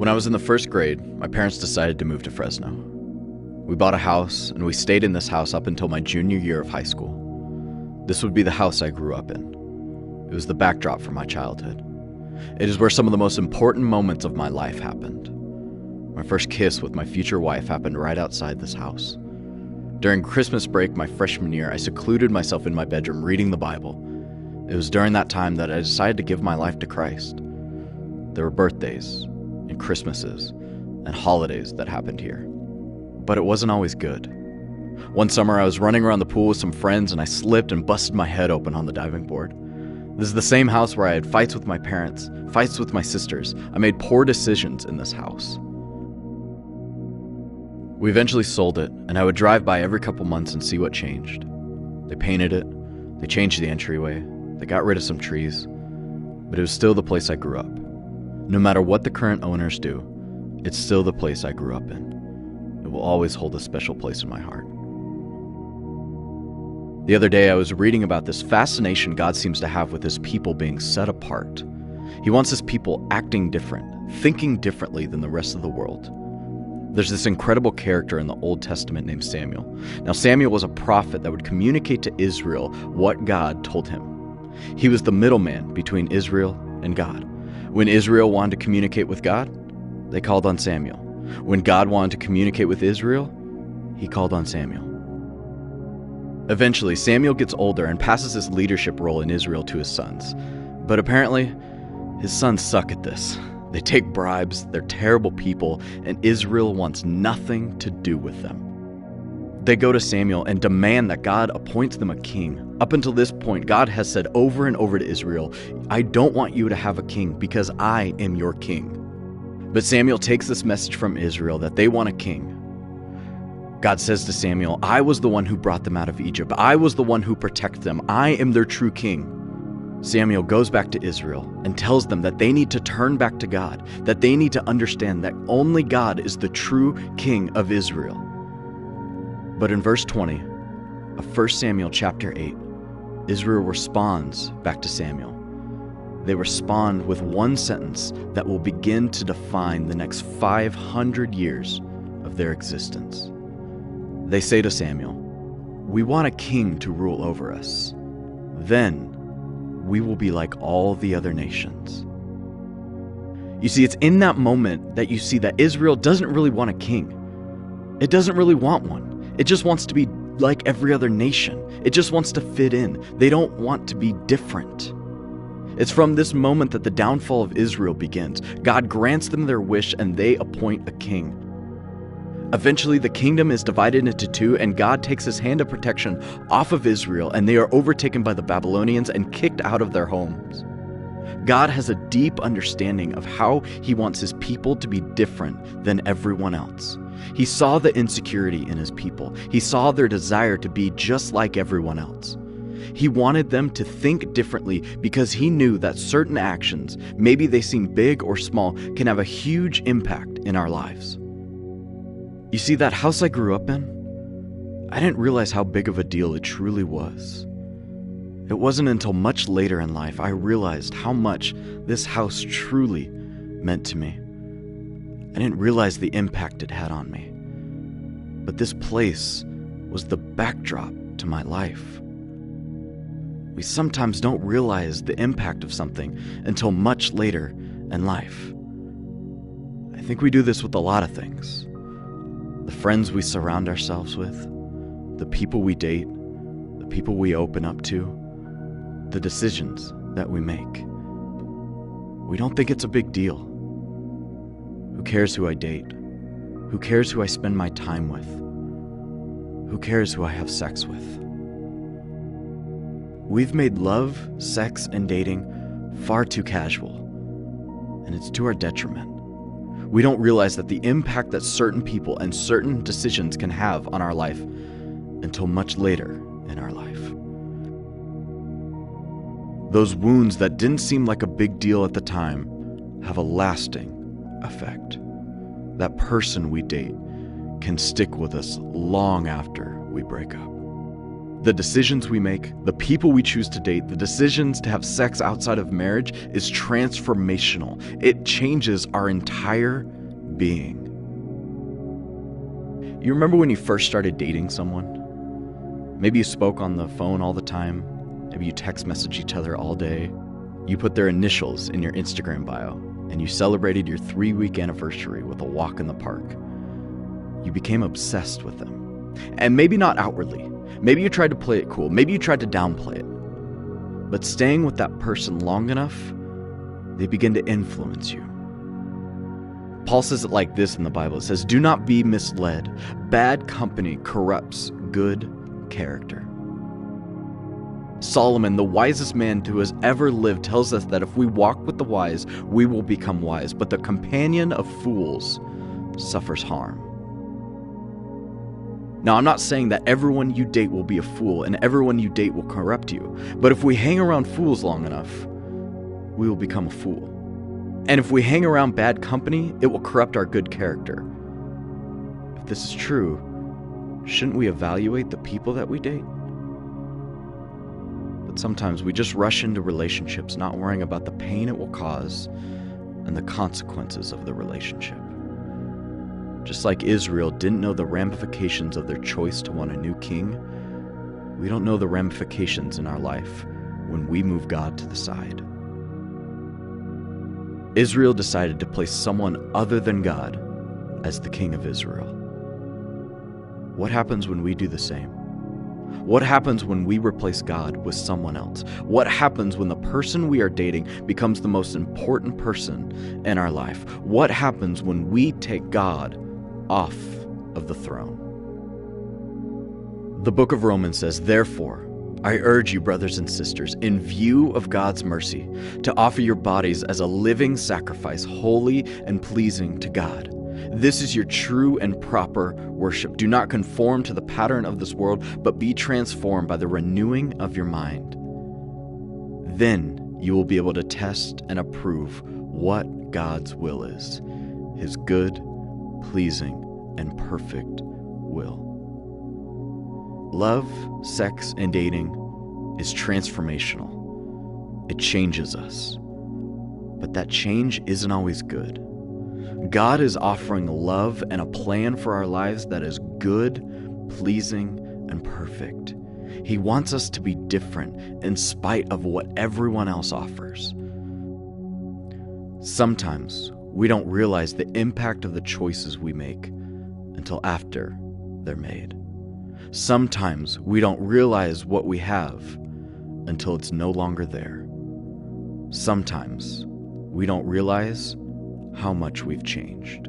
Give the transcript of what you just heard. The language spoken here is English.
When I was in the first grade, my parents decided to move to Fresno. We bought a house, and we stayed in this house up until my junior year of high school. This would be the house I grew up in. It was the backdrop for my childhood. It is where some of the most important moments of my life happened. My first kiss with my future wife happened right outside this house. During Christmas break my freshman year, I secluded myself in my bedroom reading the Bible. It was during that time that I decided to give my life to Christ. There were birthdays and Christmases and holidays that happened here. But it wasn't always good. One summer I was running around the pool with some friends and I slipped and busted my head open on the diving board. This is the same house where I had fights with my parents, fights with my sisters. I made poor decisions in this house. We eventually sold it, and I would drive by every couple months and see what changed. They painted it, they changed the entryway, they got rid of some trees, but it was still the place I grew up. No matter what the current owners do, it's still the place I grew up in. It will always hold a special place in my heart. The other day I was reading about this fascination God seems to have with his people being set apart. He wants his people acting different, thinking differently than the rest of the world. There's this incredible character in the Old Testament named Samuel. Now, Samuel was a prophet that would communicate to Israel what God told him. He was the middleman between Israel and God. When Israel wanted to communicate with God, they called on Samuel. When God wanted to communicate with Israel, he called on Samuel. Eventually, Samuel gets older and passes his leadership role in Israel to his sons. But apparently, his sons suck at this. They take bribes, they're terrible people, and Israel wants nothing to do with them. They go to Samuel and demand that God appoints them a king. Up until this point, God has said over and over to Israel, I don't want you to have a king because I am your king. But Samuel takes this message from Israel that they want a king. God says to Samuel, I was the one who brought them out of Egypt. I was the one who protected them. I am their true king. Samuel goes back to Israel and tells them that they need to turn back to God, that they need to understand that only God is the true king of Israel. But in verse 20 of 1 Samuel chapter 8, Israel responds back to Samuel. They respond with one sentence that will begin to define the next 500 years of their existence. They say to Samuel, we want a king to rule over us. Then we will be like all the other nations. You see, it's in that moment that you see that Israel doesn't really want a king. It doesn't really want one. It just wants to be like every other nation. It just wants to fit in. They don't want to be different. It's from this moment that the downfall of Israel begins. God grants them their wish and they appoint a king. Eventually, the kingdom is divided into two, and God takes his hand of protection off of Israel, and they are overtaken by the Babylonians and kicked out of their homes. God has a deep understanding of how he wants his people to be different than everyone else. He saw the insecurity in his people. He saw their desire to be just like everyone else. He wanted them to think differently because he knew that certain actions, maybe they seem big or small, can have a huge impact in our lives. You see, that house I grew up in, I didn't realize how big of a deal it truly was. It wasn't until much later in life I realized how much this house truly meant to me. I didn't realize the impact it had on me. But this place was the backdrop to my life. We sometimes don't realize the impact of something until much later in life. I think we do this with a lot of things. The friends we surround ourselves with, the people we date, the people we open up to, the decisions that we make. We don't think it's a big deal. Who cares who I date? Who cares who I spend my time with? Who cares who I have sex with? We've made love, sex, and dating far too casual, and it's to our detriment. We don't realize that the impact that certain people and certain decisions can have on our life until much later in our life. Those wounds that didn't seem like a big deal at the time have a lasting effect. That person we date can stick with us long after we break up. The decisions we make, the people we choose to date, the decisions to have sex outside of marriage is transformational. It changes our entire being. You remember when you first started dating someone? Maybe you spoke on the phone all the time. Maybe you text message each other all day. You put their initials in your Instagram bio, and you celebrated your 3-week anniversary with a walk in the park. You became obsessed with them. And maybe not outwardly. Maybe you tried to play it cool. Maybe you tried to downplay it. But staying with that person long enough, they begin to influence you. Paul says it like this in the Bible. It says, "Do not be misled. Bad company corrupts good character." Solomon, the wisest man who has ever lived, tells us that if we walk with the wise, we will become wise. But the companion of fools suffers harm. Now, I'm not saying that everyone you date will be a fool and everyone you date will corrupt you. But if we hang around fools long enough, we will become a fool. And if we hang around bad company, it will corrupt our good character. If this is true, shouldn't we evaluate the people that we date? But sometimes we just rush into relationships not worrying about the pain it will cause and the consequences of the relationship. Just like Israel didn't know the ramifications of their choice to want a new king, we don't know the ramifications in our life when we move God to the side. Israel decided to place someone other than God as the king of Israel. What happens when we do the same? What happens when we replace God with someone else? What happens when the person we are dating becomes the most important person in our life? What happens when we take God off of the throne? The book of Romans says, "Therefore, I urge you, brothers and sisters, in view of God's mercy, to offer your bodies as a living sacrifice, holy and pleasing to God. This is your true and proper worship. Do not conform to the pattern of this world, but be transformed by the renewing of your mind. Then you will be able to test and approve what God's will is, his good, pleasing, and perfect will." Love, sex, and dating is transformational. It changes us. But that change isn't always good. God is offering love and a plan for our lives that is good, pleasing, and perfect. He wants us to be different in spite of what everyone else offers. Sometimes we don't realize the impact of the choices we make until after they're made. Sometimes we don't realize what we have until it's no longer there. Sometimes we don't realize how much we've changed.